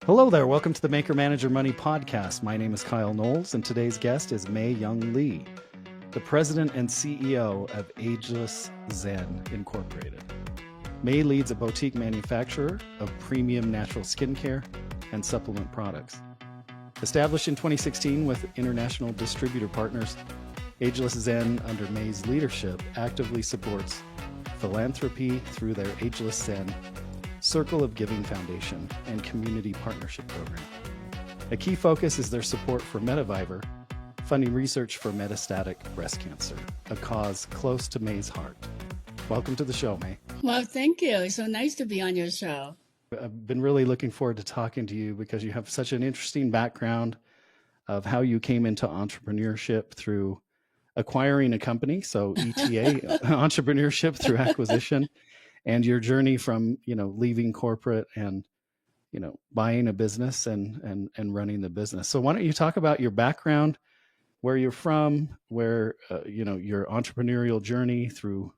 Hello there. Welcome to the Maker Manager Money podcast. My name is Kyle Knowles, and today's guest is Mei-Yung Lee, the president and CEO of Ageless Zen Incorporated. Mei leads a boutique manufacturer of premium natural skincare and supplement products. Established in 2016 with international distributor partners, Ageless Zen, under Mei's leadership, actively supports philanthropy through their Ageless Zen Circle of Giving Foundation and Community Partnership Program. A key focus is their support for Medivivor, funding research for metastatic breast cancer, a cause close to Mei's heart. Welcome to the show, Mei. Well, thank you. It's so nice to be on your show. I've been really looking forward to talking to you because you have such an interesting background of how you came into entrepreneurship through acquiring a company, so ETA, entrepreneurship through acquisition, and your journey from, leaving corporate and, buying a business and running the business. So why don't you talk about your background, where you're from, where, your entrepreneurial journey through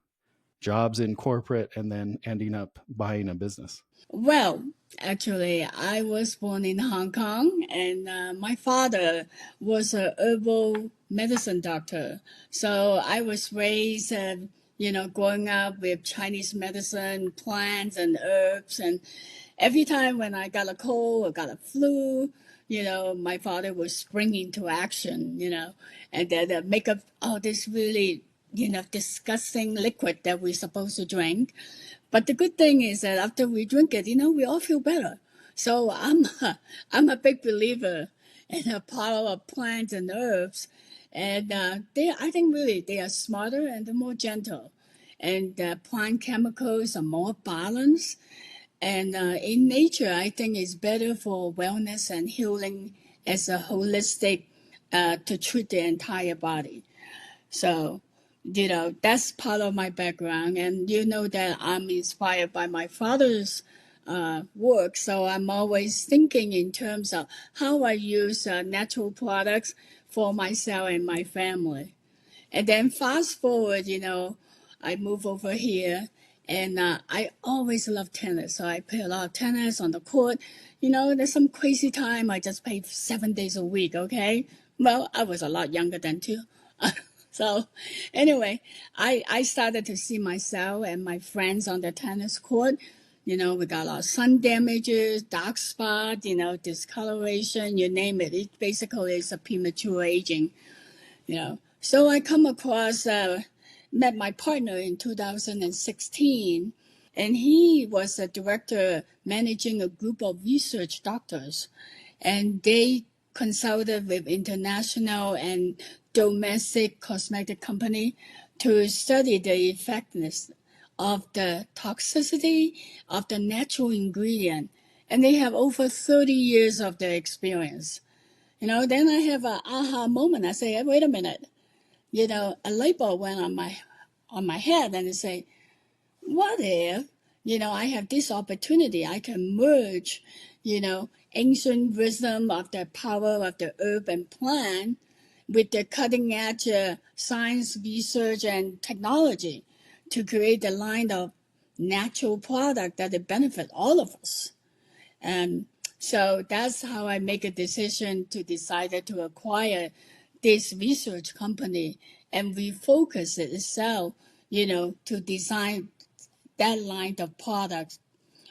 jobs in corporate and then ending up buying a business? Well, actually, I was born in Hong Kong, and my father was a herbal medicine doctor. So I was raised, growing up with Chinese medicine, plants and herbs. And every time when I got a cold or got a flu, my father would spring into action, and then make up all this really, disgusting liquid that we're supposed to drink. But the good thing is that after we drink it, we all feel better. So I'm a big believer in the power of plants and herbs. And I think really they are smarter and they're more gentle. And plant chemicals are more balanced. And in nature, I think it's better for wellness and healing as a holistic to treat the entire body. So, that's part of my background. And that I'm inspired by my father's work. So I'm always thinking in terms of how I use natural products for myself and my family. And then fast forward, I move over here and I always love tennis. So I play a lot of tennis on the court. There's some crazy time I just played 7 days a week, okay? Well, I was a lot younger then too. So anyway, I started to see myself and my friends on the tennis court. We got a lot of sun damages, dark spot, discoloration, you name it. It basically is a premature aging, So I come across, met my partner in 2016, and he was a director managing a group of research doctors. And they consulted with international and domestic cosmetic company to study the effectiveness of the toxicity of the natural ingredient. And they have over 30 years of the experience. Then I have an aha moment. I say, hey, wait a minute. A light bulb went on my head, and I say, what if, I have this opportunity, I can merge, ancient wisdom of the power of the herb and plant with the cutting edge science, research, and technology to create a line of natural product that will benefit all of us. And so that's how I make a decision to decide to acquire this research company and refocus it itself, to design that line of products,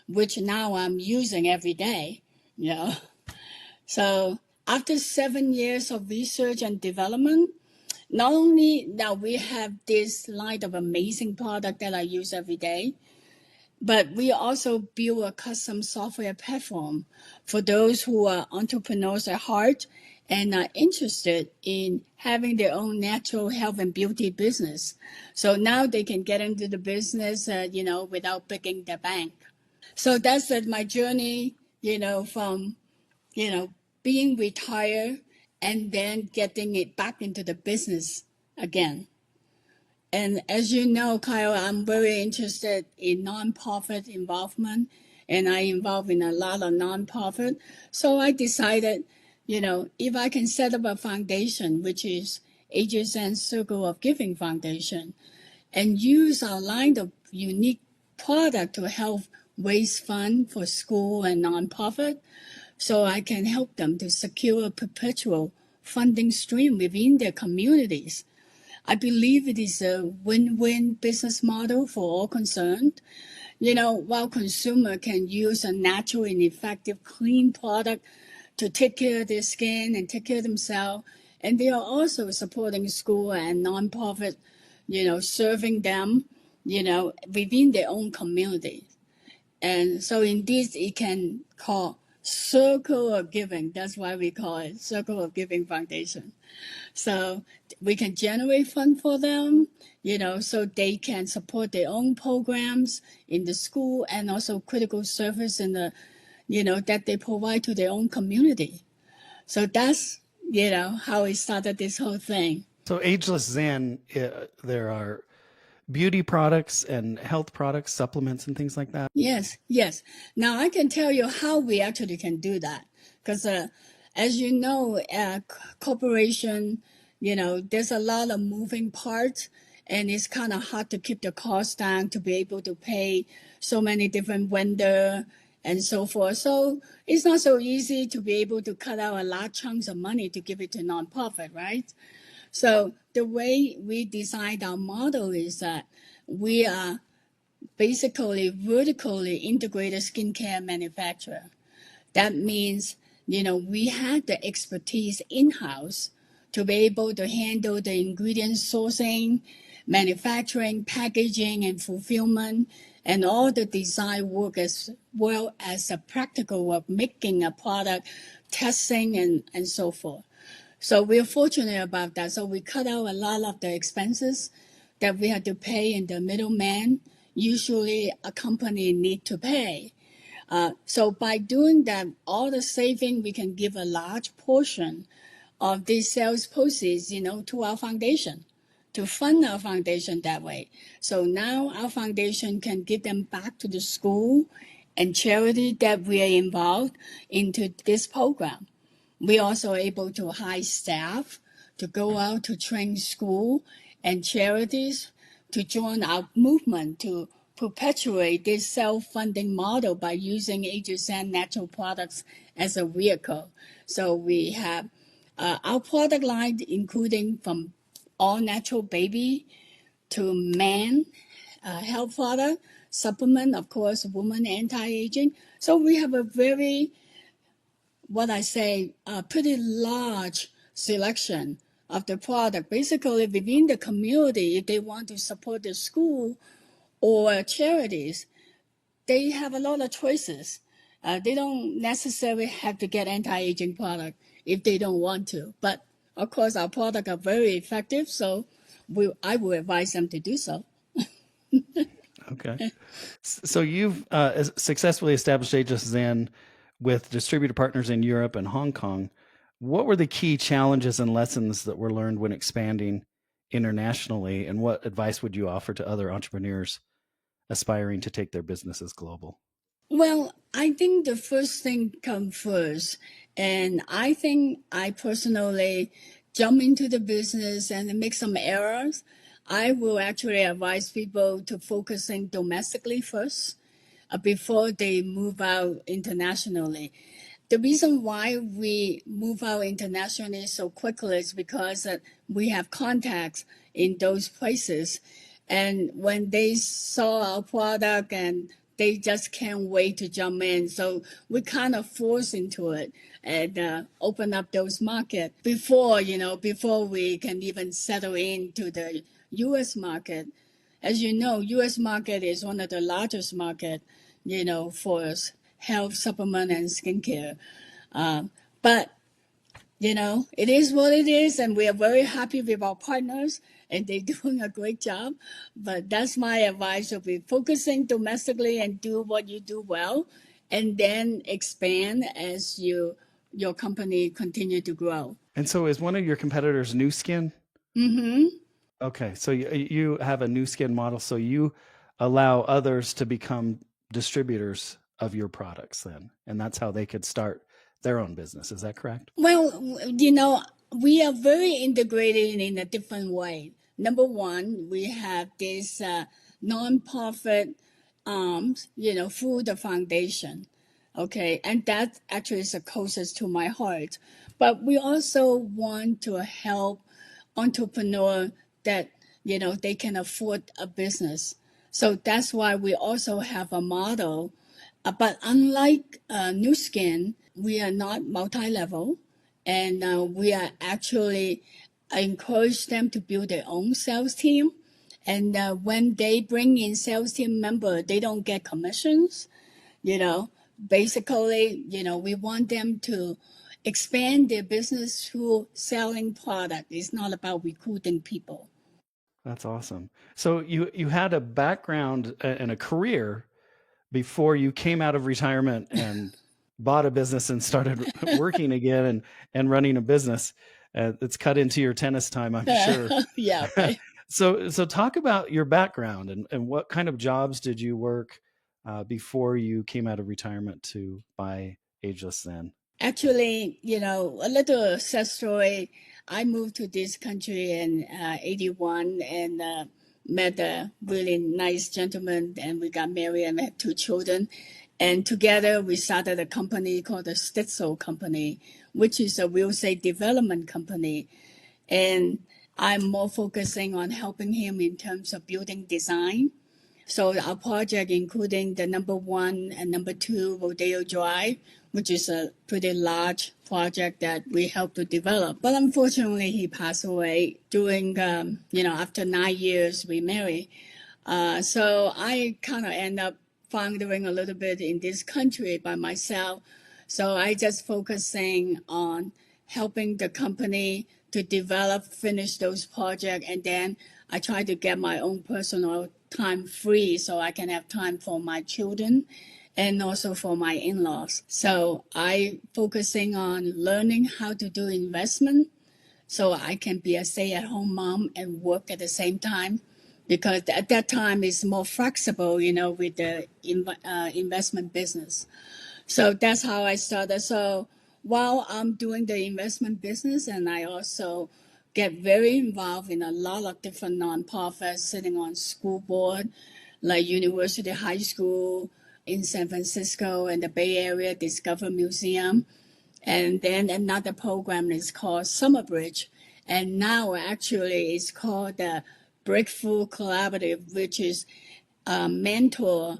which now I'm using every day, So after 7 years of research and development, not only now we have this line of amazing product that I use every day, but we also build a custom software platform for those who are entrepreneurs at heart and are interested in having their own natural health and beauty business. So now they can get into the business, without breaking the bank. So that's my journey, from, being retired and then getting it back into the business again. And as you know, Kyle, I'm very interested in nonprofit involvement, and I involve in a lot of nonprofit. So I decided, if I can set up a foundation, which is Ageless Zen Circle of Giving Foundation, and use our line of unique product to help raise fund for school and nonprofit. so I can help them to secure a perpetual funding stream within their communities. I believe it is a win-win business model for all concerned. While consumer can use a natural and effective clean product to take care of their skin and take care of themselves, and they are also supporting school and nonprofit, serving them, within their own community. And so in this, it can call circle of giving. That's why we call it Circle of Giving Foundation. So we can generate fund for them, so they can support their own programs in the school and also critical service in the, that they provide to their own community. So that's, how we started this whole thing. So Ageless Zen, there are beauty products and health products, supplements and things like that. Yes. Now I can tell you how we actually can do that. Because as you know, corporation, there's a lot of moving parts, and it's kind of hard to keep the cost down to be able to pay so many different vendors and so forth. So it's not so easy to be able to cut out a large chunks of money to give it to nonprofit, right? So the way we designed our model is that we are basically vertically integrated skincare manufacturer. That means, we have the expertise in-house to be able to handle the ingredient sourcing, manufacturing, packaging, and fulfillment, and all the design work as well as the practical work, making a product, testing, and so forth. So we're fortunate about that. So we cut out a lot of the expenses that we had to pay in the middleman. Usually a company need to pay. So by doing that, all the saving, we can give a large portion of these sales proceeds, to our foundation, to fund our foundation that way. So now our foundation can give them back to the school and charity that we are involved into this program. We also are able to hire staff to go out to train school and charities to join our movement to perpetuate this self-funding model by using Ageless Zen natural products as a vehicle. So we have our product line, including from all natural baby to man health product, supplement, of course, woman anti-aging. So we have a very, pretty large selection of the product. Basically, within the community, if they want to support the school or charities, they have a lot of choices. They don't necessarily have to get anti-aging product if they don't want to. But of course, our products are very effective, so I will advise them to do so. Okay. So you've successfully established Ageless Zen with distributor partners in Europe and Hong Kong. What were the key challenges and lessons that were learned when expanding internationally, and what advice would you offer to other entrepreneurs aspiring to take their businesses global? Well, I think the first thing comes first. And I think I personally jump into the business and make some errors. I will actually advise people to focusing domestically first before they move out internationally. The reason why we move out internationally so quickly is because we have contacts in those places. And when they saw our product, and they just can't wait to jump in. So we kind of force into it and open up those markets before we can even settle into the U.S. market. As you know, U.S. market is one of the largest market, for health supplement and skincare. But it is what it is, and we are very happy with our partners, and they're doing a great job. But that's my advice: will be focusing domestically and do what you do well, and then expand as your company continue to grow. And so is one of your competitors Nu Skin? Mm-hmm. Okay, so you have a Nu Skin model, so you allow others to become distributors of your products then, and that's how they could start their own business. Is that correct? Well, we are very integrated in a different way. Number one, we have this nonprofit arms, through the foundation. Okay, and that actually is the closest to my heart. But we also want to help entrepreneur that they can afford a business. So that's why we also have a model. But unlike New Skin, we are not multi-level, and we are actually encourage them to build their own sales team. And when they bring in sales team member, they don't get commissions. You know, basically, we want them to expand their business through selling product. It's not about recruiting people. That's awesome. So you had a background and a career before you came out of retirement and bought a business and started working again and running a business. It's cut into your tennis time, I'm sure. Yeah, right. So talk about your background and what kind of jobs did you work before you came out of retirement to buy Ageless Zen? Actually, a little sad story. I moved to this country in 81 and met a really nice gentleman, and we got married and had two children. And together we started a company called the Stitzel Company, which is a real estate development company. And I'm more focusing on helping him in terms of building design. So our project, including the number one and number two Rodeo Drive, which is a pretty large project that we helped to develop. But unfortunately, he passed away during, after 9 years we married. So I kind of end up floundering a little bit in this country by myself. So I just focusing on helping the company to develop, finish those projects, and then I try to get my own personal time free so I can have time for my children and also for my in-laws. So I focusing on learning how to do investment so I can be a stay-at-home mom and work at the same time because at that time it's more flexible, with the investment business. So that's how I started. So while I'm doing the investment business, and I also get very involved in a lot of different nonprofits, sitting on school board, like University High School in San Francisco and the Bay Area Discover Museum. And then another program is called Summer Bridge. And now actually it's called the Breakthrough Collaborative, which is a mentor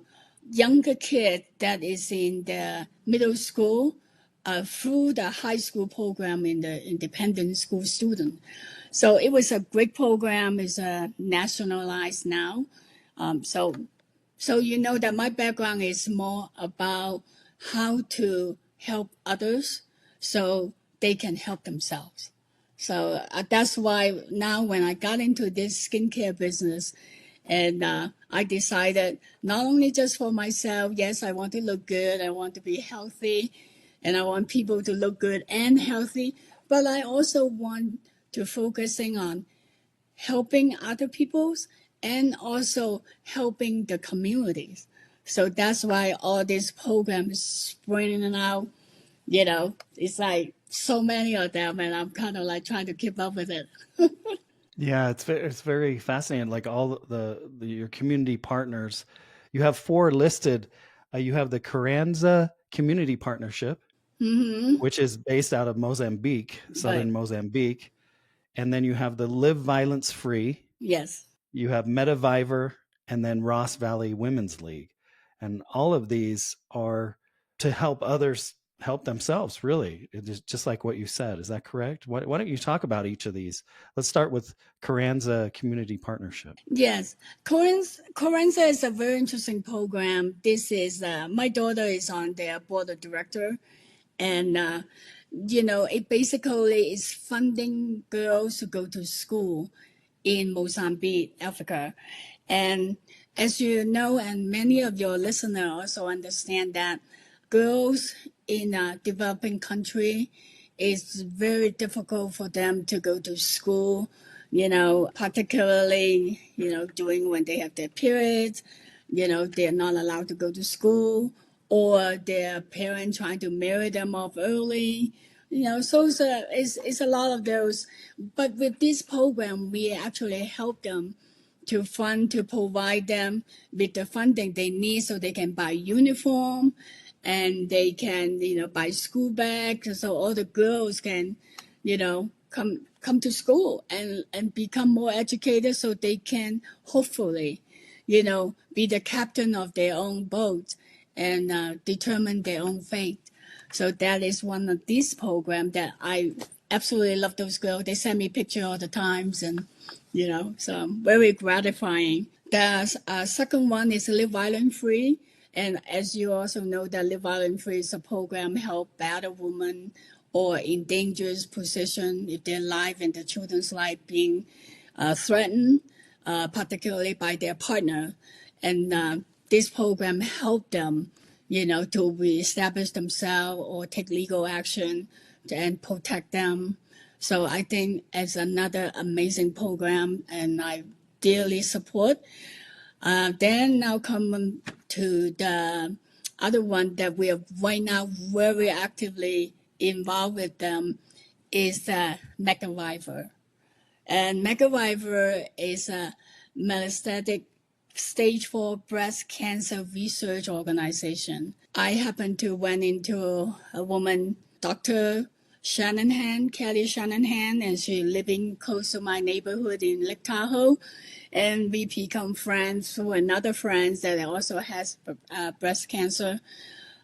younger kid that is in the middle school through the high school program in the independent school student. So it was a great program. It's nationalized now. So you know that my background is more about how to help others so they can help themselves. So that's why now when I got into this skincare business, and I decided not only just for myself, yes, I want to look good, I want to be healthy, and I want people to look good and healthy, but I also want to focusing on helping other people's and also helping the communities. So that's why all these programs springing out, it's like so many of them, and I'm kind of like trying to keep up with it. Yeah, it's very fascinating. Like all your community partners, you have four listed. You have the Carranza Community Partnership, Mm-hmm. which is based out of Mozambique, Right. southern Mozambique, and then you have the Live Violence Free. Yes. You have Metaviver, and then Ross Valley Women's League, and all of these are to help others help themselves. Really, it is just like what you said. Is that correct? Why don't you talk about each of these? Let's start with Carranza Community Partnership. Yes, Corenza is a very interesting program. This is my daughter is on their board of director, and it basically is funding girls to go to school in Mozambique, Africa, and as you know, and many of your listeners also understand that girls in a developing country, it's very difficult for them to go to school, particularly, during when they have their periods, they're not allowed to go to school or their parents trying to marry them off early. So it's a lot of those. But with this program, we actually help them to provide them with the funding they need so they can buy uniform and they can, buy school bags, so all the girls can, come to school and become more educated, so they can hopefully, be the captain of their own boat and determine their own fate. So that is one of these programs that I absolutely love. Those girls, they send me pictures all the times, and so very gratifying. The second one is Live Violent Free. And as you also know, that Live Violent Free is a program help battered women or in dangerous position if their life and their children's life being threatened, particularly by their partner. And this program help them, to reestablish themselves or take legal action and protect them. So I think it's another amazing program, and I dearly support. Then now come to the other one that we are right now very actively involved with them is McAviver. And McAviver is a metastatic stage 4 breast cancer research organization. I happened to went into a woman, Dr. Kelly Shanahan, and she living close to my neighborhood in Lake Tahoe. And we become friends through another friend that also has breast cancer.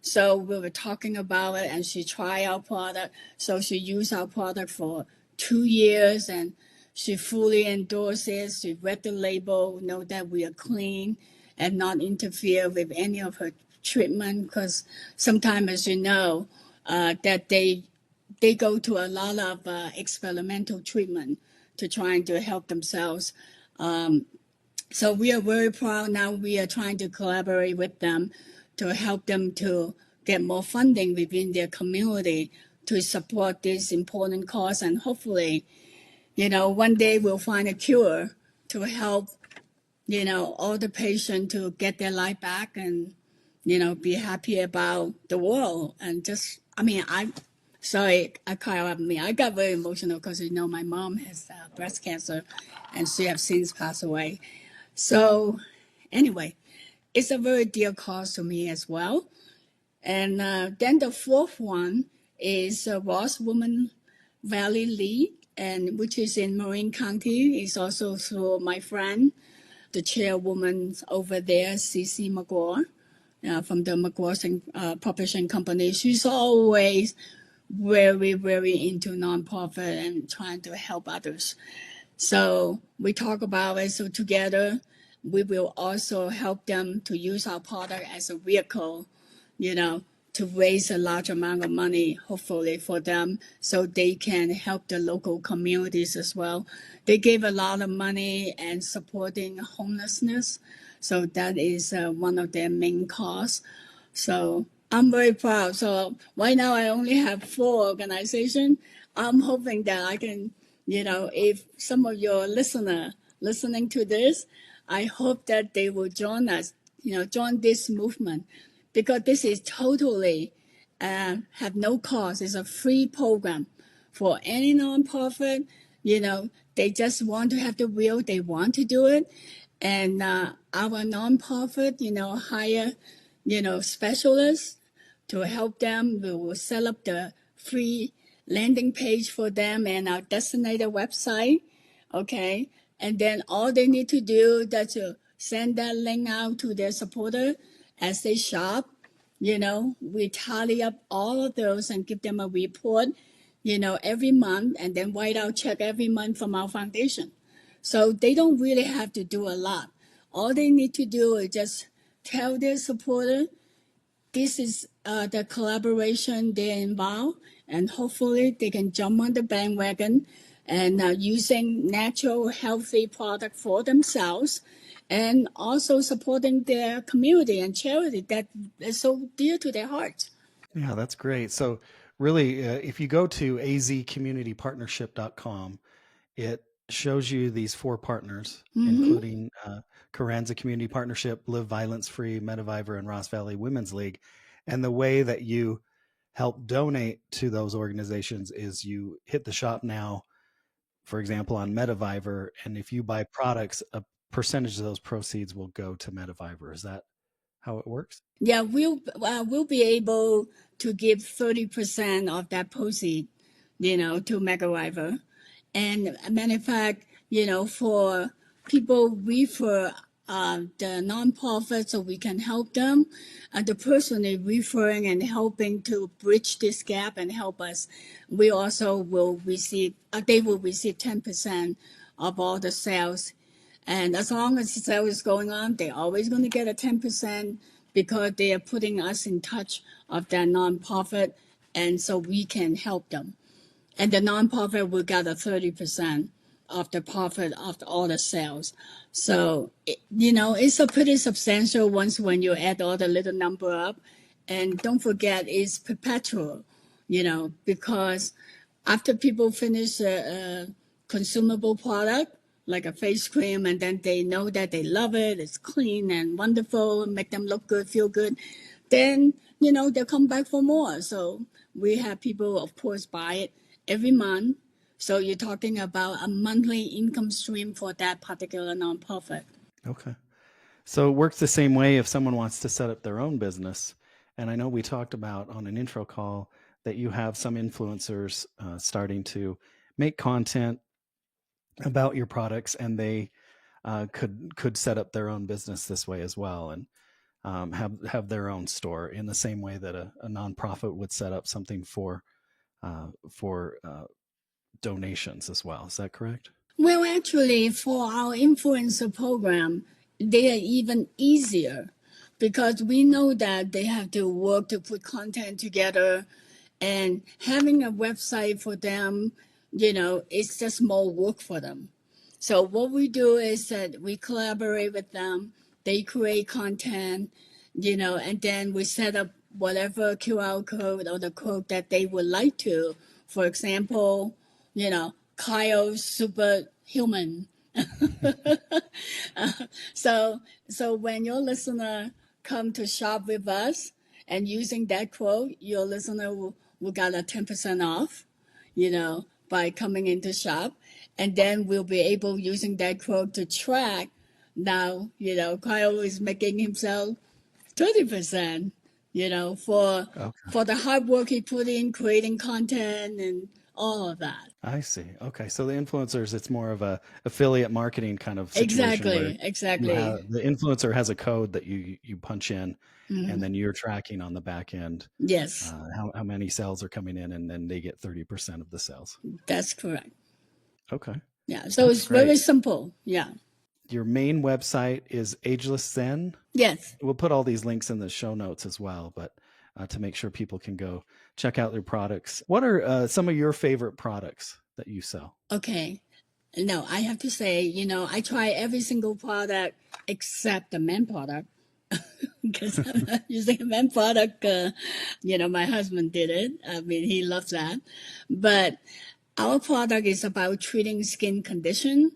So we were talking about it, and she tried our product. So she used our product for 2 years, and she fully endorsed it. She read the label, know that we are clean and not interfere with any of her treatment. Because sometimes, as you know, that they go to a lot of experimental treatment to trying to help themselves. So we are very proud now. We are trying to collaborate with them to help them to get more funding within their community to support this important cause. And hopefully, one day we'll find a cure to help, all the patients to get their life back and, be happy about the world. And just, sorry, Kyle, I got very emotional because, my mom has breast cancer and she has since passed away. So anyway, it's a very dear cause to me as well. And then the fourth one is Ross Woman Valley League, and which is in Marin County. It's also through my friend, the chairwoman over there, CC McGraw, from the McGraw Publishing Company. She's always very, very into nonprofit and trying to help others. So we talk about it. So together, we will also help them to use our product as a vehicle, to raise a large amount of money, hopefully for them, so they can help the local communities as well. They gave a lot of money and supporting homelessness. So that is one of their main cause. So I'm very proud. So right now I only have 4 organizations. I'm hoping that I can, if some of your listener listening to this, I hope that they will join us, join this movement, because this is totally have no cost. It's a free program for any nonprofit. They just want to have the will. They want to do it, and our nonprofit, hire, specialists to help them. We will set up the free landing page for them and our designated website. Okay. And then all they need to do is to send that link out to their supporter as they shop. We tally up all of those and give them a report, every month, and then write out check every month from our foundation. So they don't really have to do a lot. All they need to do is just tell their supporter this is the collaboration they involve, and hopefully they can jump on the bandwagon and using natural, healthy product for themselves, and also supporting their community and charity that is so dear to their hearts. Yeah, that's great. So really, if you go to azcommunitypartnership.com, it shows you these 4 partners, including Carranza Community Partnership, Live Violence Free, MetaViver, and Ross Valley Women's League. And the way that you help donate to those organizations is you hit the shop now, for example, on MetaViver. And if you buy products, a percentage of those proceeds will go to MetaViver. Is that how it works? Yeah, we'll be able to give 30% of that proceed, to MegaRiver. And a matter of fact, for people refer the nonprofit so we can help them, and the person is referring and helping to bridge this gap and help us, we also will receive, they will receive 10% of all the sales. And as long as the sale is going on, they're always going to get a 10% because they are putting us in touch of that nonprofit, and so we can help them. And the nonprofit will get a 30% of the profit of all the sales. So, it's a pretty substantial once when you add all the little number up. And don't forget, it's perpetual, because after people finish a consumable product, like a face cream, and then they know that they love it, it's clean and wonderful, make them look good, feel good, then, they'll come back for more. So we have people, of course, buy it every month. So you're talking about a monthly income stream for that particular nonprofit. Okay. So it works the same way if someone wants to set up their own business. And I know we talked about on an intro call that you have some influencers starting to make content about your products, and they could set up their own business this way as well, and have their own store in the same way that a nonprofit would set up something for donations as well. Is that correct? Well, actually, for our influencer program, they are even easier because we know that they have to work to put content together, and having a website for them, it's just more work for them. So what we do is that we collaborate with them. They create content, and then we set up whatever QR code or the code that they would like to. For example, Kyle's superhuman. So when your listener come to shop with us and using that quote, your listener will get a 10% off, by coming into shop. And then we'll be able using that quote to track. Now, Kyle is making himself 30%, for the hard work he put in creating content and all of that. I see. Okay. So the influencers, it's more of a affiliate marketing kind of situation where Exactly. the influencer has a code that you punch in, Mm-hmm. and then you're tracking on the back end Yes, how many sales are coming in, and then they get 30% of the sales. that's correct. Okay. Yeah, so That's it's very great. simple. Yeah. Your main website is Ageless Zen. Yes. We'll put all these links in the show notes as well, but to make sure people can go check out their products. What are some of your favorite products that you sell? Okay. No, I have to say, I try every single product except the men product because I'm not using a men product. My husband did it. I mean, he loves that. But our product is about treating skin condition.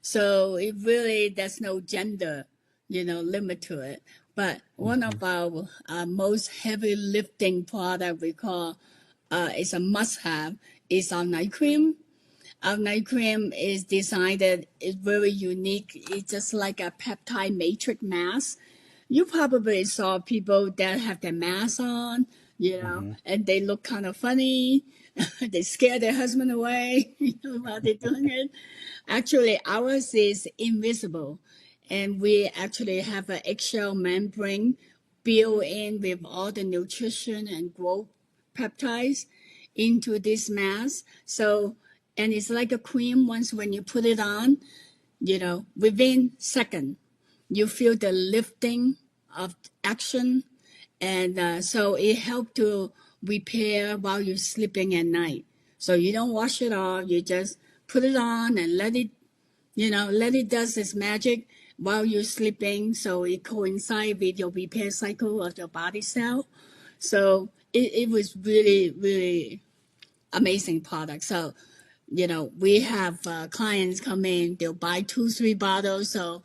So it really, there's no gender, limit to it. But one of our most heavy lifting product we call is a must have is our night cream. Our night cream is designed that it's very unique. It's just like a peptide matrix mask. You probably saw people that have their mask on, and they look kind of funny. They scare their husband away, while they're doing it. Actually, ours is invisible, and we actually have an eggshell membrane built in with all the nutrition and growth peptides into this mask. So, and it's like a cream. Once when you put it on, within second, you feel the lifting of action, and so it helps to repair while you're sleeping at night. So you don't wash it off. You just put it on and let it does its magic while you're sleeping. So it coincides with your repair cycle of your body cell. So it was really, really amazing product. So, we have clients come in, they'll buy 2, 3 bottles. So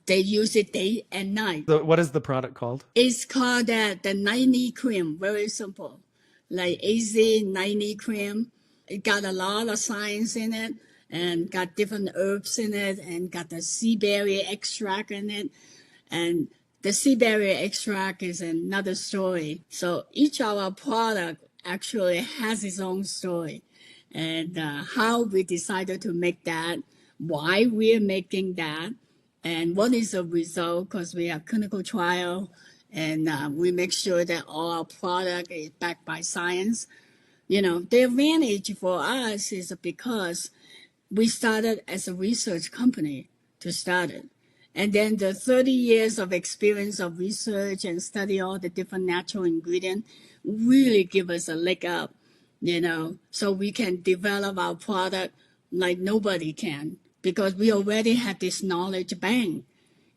they use it day and night. So what is the product called? It's called the Nightly Cream. Very simple. Like AZ Nightly Cream. It got a lot of science in it and got different herbs in it and got the sea berry extract in it. And The sea berry extract is another story. So each of our product actually has its own story, and how we decided to make that, why we're making that, and what is the result. Because we have clinical trial, and we make sure that all our product is backed by science. The advantage for us is because we started as a research company to start it. And then the 30 years of experience of research and study all the different natural ingredients really give us a leg up, so we can develop our product like nobody can, because we already have this knowledge bank,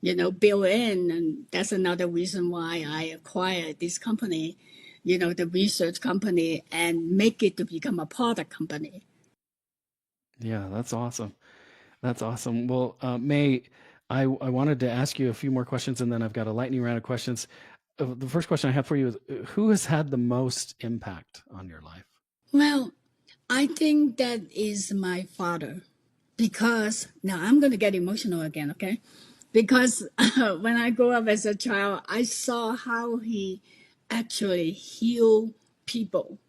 built in. And that's another reason why I acquired this company, the research company, and make it to become a product company. Yeah, that's awesome. That's awesome. Well, May, I wanted to ask you a few more questions, and then I've got a lightning round of questions. The first question I have for you is, who has had the most impact on your life? Well, I think that is my father, because now I'm going to get emotional again, okay? Because when I grew up as a child, I saw how he actually healed people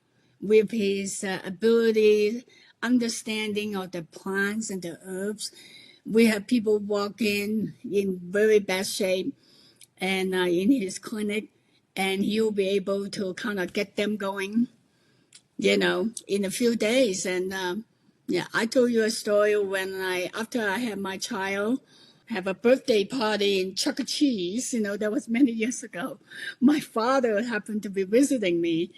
with his ability, understanding of the plants and the herbs. We have people walk in very bad shape, and in his clinic, and he'll be able to kind of get them going, in a few days. And yeah, I told you a story when after I had my child, have a birthday party in Chuck E. Cheese. That was many years ago. My father happened to be visiting me,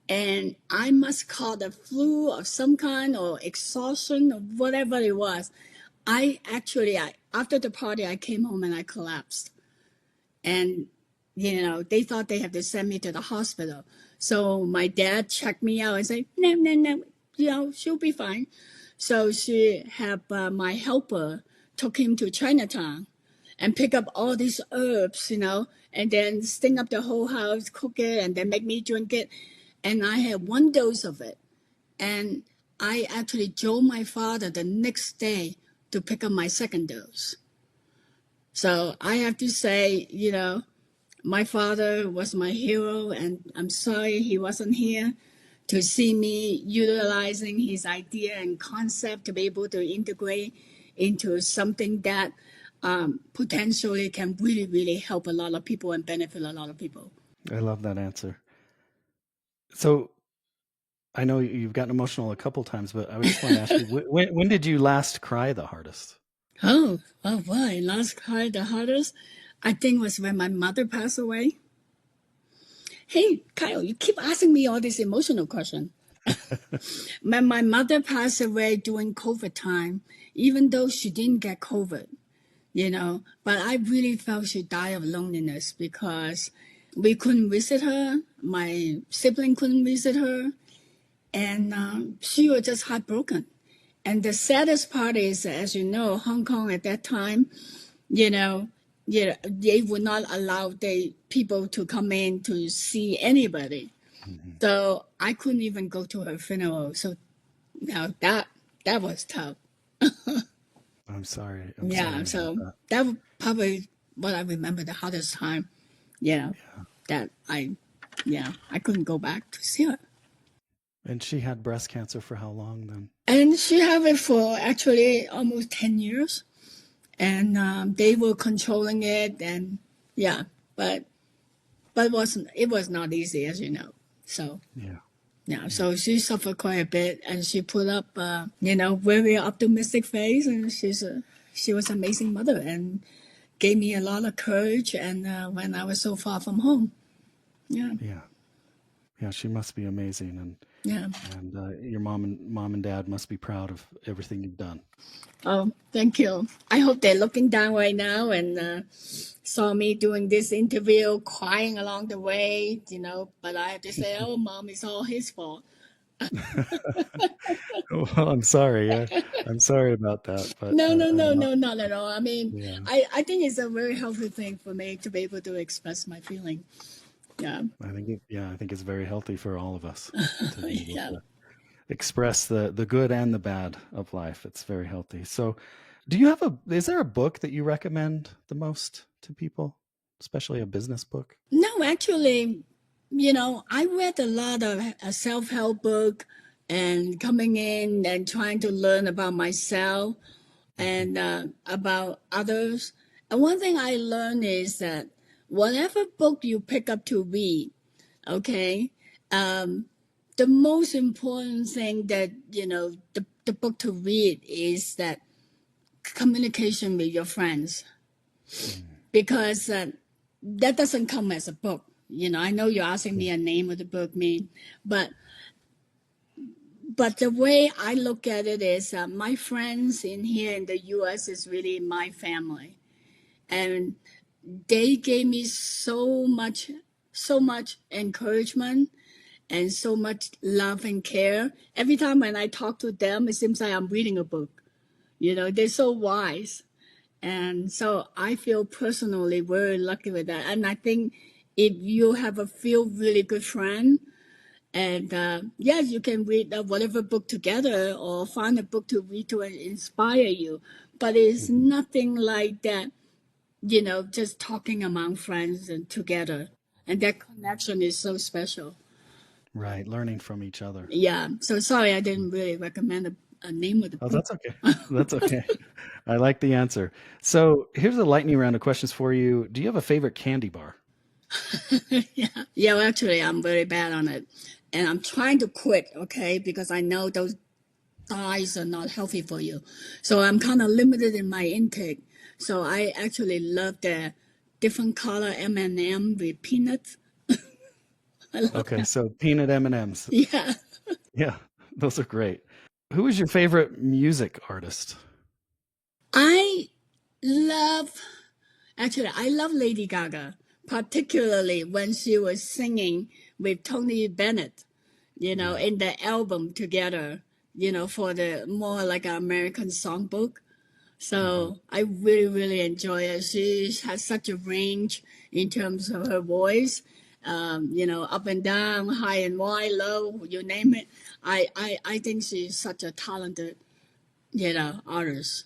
and I must call the flu of some kind or exhaustion or whatever it was. After the party, I came home and I collapsed. And they thought they had to send me to the hospital. So my dad checked me out and said, no, no, no, she'll be fine. So she had my helper took him to Chinatown and pick up all these herbs, and then sting up the whole house, cook it, and then make me drink it. And I had one dose of it. And I actually drove my father the next day to pick up my second dose. So I have to say, my father was my hero, and I'm sorry he wasn't here to see me utilizing his idea and concept to be able to integrate into something that potentially can really, really help a lot of people and benefit a lot of people. I love that answer. So I know you've gotten emotional a couple times, but I just want to ask you, when did you last cry the hardest? Oh, boy, last cry the hardest, I think was when my mother passed away. Hey, Kyle, you keep asking me all these emotional questions. When my mother passed away during COVID time, even though she didn't get COVID, but I really felt she died of loneliness because we couldn't visit her. My sibling couldn't visit her. And she was just heartbroken. And the saddest part is, as you know, Hong Kong at that time, they would not allow people to come in to see anybody. Mm-hmm. So I couldn't even go to her funeral. So now that was tough. I'm sorry. So that was probably what I remember the hardest time. That I couldn't go back to see her. And she had breast cancer for how long then? And she had it for actually almost 10 years. And they were controlling it. And but it was not easy, as you know. So so she suffered quite a bit, and she put up very optimistic face, and she was an amazing mother and gave me a lot of courage. And when I was so far from home, she must be amazing, and your mom and dad must be proud of everything you've done. Oh, thank you. I hope they're looking down right now and saw me doing this interview, crying along the way, but I have to say, oh, Mom, it's all his fault. Well, I'm sorry. I'm sorry about that. But no, not at all. I mean, I think it's a very healthy thing for me to be able to express my feeling. Yeah. I think it's very healthy for all of us to be able to express the good and the bad of life. It's very healthy. So is there a book that you recommend the most to people? especially a business book? No, actually, I read a lot of self-help book and coming in and trying to learn about myself Mhm. and about others. And one thing I learned is that whatever book you pick up to read, okay, um, the most important thing that, the book to read is that communication with your friends Mm. because that doesn't come as a book. I know you're asking me Mm. a name of the book, but but the way I look at it is my friends in here in the U.S. is really my family, and they gave me so much encouragement and so much love and care. Every time when I talk to them, it seems like I'm reading a book. They're so wise. And so I feel personally very lucky with that. And I think if you have a few really good friends, and yes, you can read whatever book together or find a book to read to inspire you. But it's Mhm. nothing like that, just talking among friends and together. And that connection is so special. Right, learning from each other. Yeah. So sorry, I didn't really recommend a name of the Oh, book. that's okay. That's okay. I like the answer. So here's a lightning round of questions for you. Do you have a favorite candy bar? Yeah. Yeah, well, actually, I'm very bad on it. And I'm trying to quit, okay, because I know those dyes are not healthy for you. So I'm kind of limited in my intake. So I actually love the different color M&M with peanuts. I love Okay, that. so peanut M&Ms. Yeah. Yeah, those are great. Who is your favorite music artist? I love, actually, I love Lady Gaga, particularly when she was singing with Tony Bennett, Yeah. in the album together, for the more like an American songbook. Hmm. So I really, really enjoy it. She has such a range in terms of her voice, up and down, high and wide, low, you name it. I think she's such a talented, artist.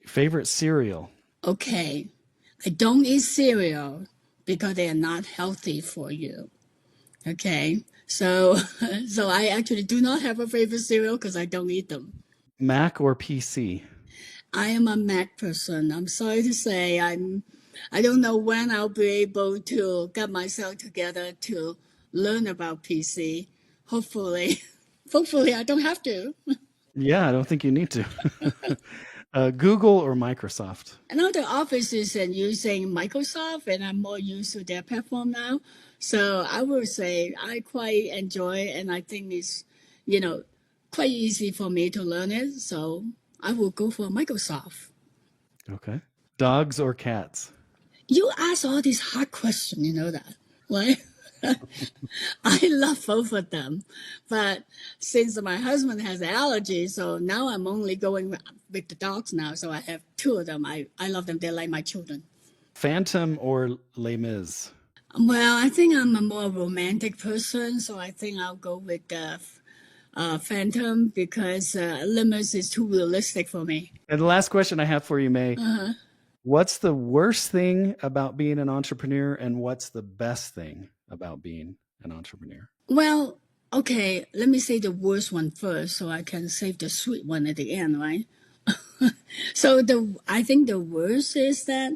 Favorite cereal? Okay, I don't eat cereal because they are not healthy for you. Okay, so so I actually do not have a favorite cereal because I don't eat them. Mac or PC? I am a Mac person. I'm sorry to say I don't know when I'll be able to get myself together to learn about PC. Hopefully, hopefully I don't have to. Yeah, I don't think you need to. Google or Microsoft? I know the office is using Microsoft, and I'm more used to their platform now. So I would say I quite enjoy, and I think it's, you know, quite easy for me to learn it. So I will go for Microsoft. Okay. Dogs or cats? You ask all these hard questions, you know that, right? I love both of them, but since my husband has allergies, so now I'm only going with the dogs now. So I have two of them. I love them. They're like my children. Phantom or Les Mis? Well, I think I'm a more romantic person, so I think I'll go with the Phantom because Limits is too realistic for me. And the last question I have for you, May, Uh-huh. what's the worst thing about being an entrepreneur and what's the best thing about being an entrepreneur? Well, okay, let me say the worst one first so I can save the sweet one at the end, right? So I think the worst is that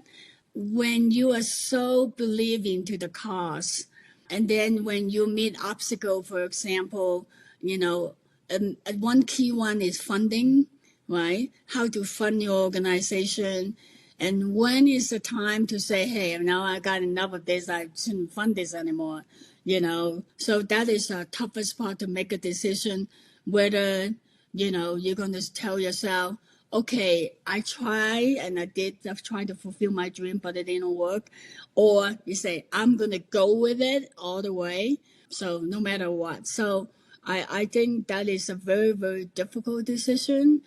when you are so believing to the cause, and then when you meet obstacle, for example, one key one is funding, right? How to fund your organization, and when is the time to say, hey, now I got enough of this, I shouldn't fund this anymore, So that is the toughest part to make a decision whether you're going to tell yourself, okay, I try and I've tried to fulfill my dream, but it didn't work. Or you say, I'm going to go with it all the way. So no matter what. So I think that is a very, very difficult decision.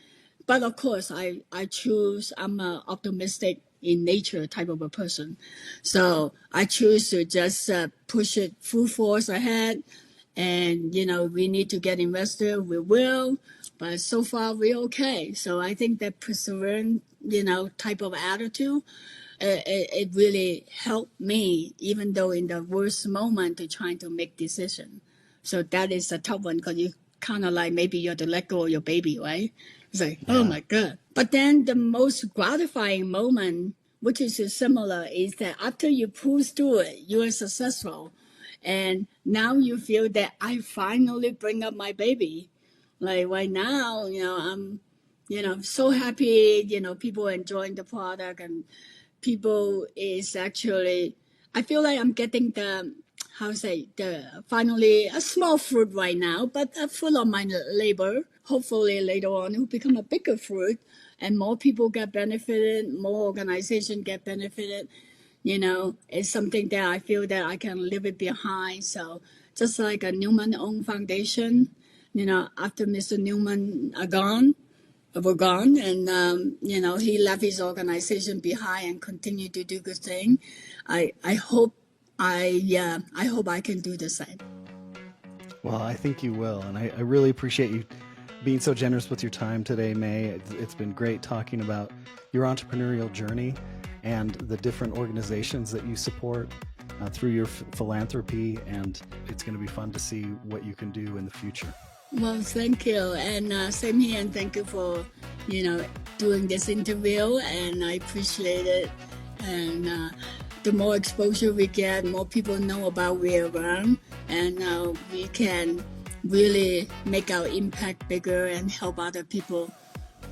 But of course, I'm a optimistic in nature type of a person. So I choose to just push it full force ahead. And, we need to get investor, we will. But so far, we're okay. So I think that perseverance, type of attitude it really helped me, even though in the worst moment to trying to make decision. So that is a tough one because you kind of like maybe you have to let go of your baby, right? It's like, oh my God. But then the most gratifying moment, which is similar, is that after you push through it, you are successful. And now you feel that I finally bring up my baby. Like right now, I'm, so happy, people enjoying the product and people is actually, I feel like I'm getting the, how to say, the finally a small fruit right now, but a full of my labor. Hopefully later on it will become a bigger fruit and more people get benefited, more organization get benefited. It's something that I feel that I can leave it behind. So just like a Newman-owned foundation, after Mr. Newman were gone, and he left his organization behind and continued to do good thing. I hope I hope I can do the same. Well, I think you will, and I really appreciate you being so generous with your time today, May. It's been great talking about your entrepreneurial journey and the different organizations that you support through your philanthropy, and it's going to be fun to see what you can do in the future. Well, thank you, and same here, and thank you for doing this interview, and I appreciate it. And the more exposure we get, more people know about where we're around, and we can really make our impact bigger and help other people.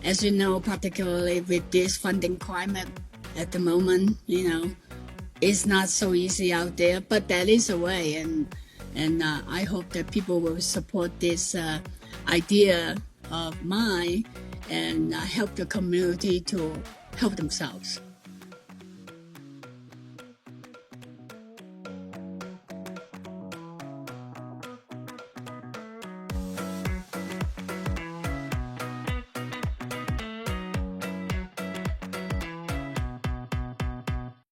As you know, particularly with this funding climate at the moment, it's not so easy out there, but that is a way, and I hope that people will support this idea of mine and help the community to help themselves.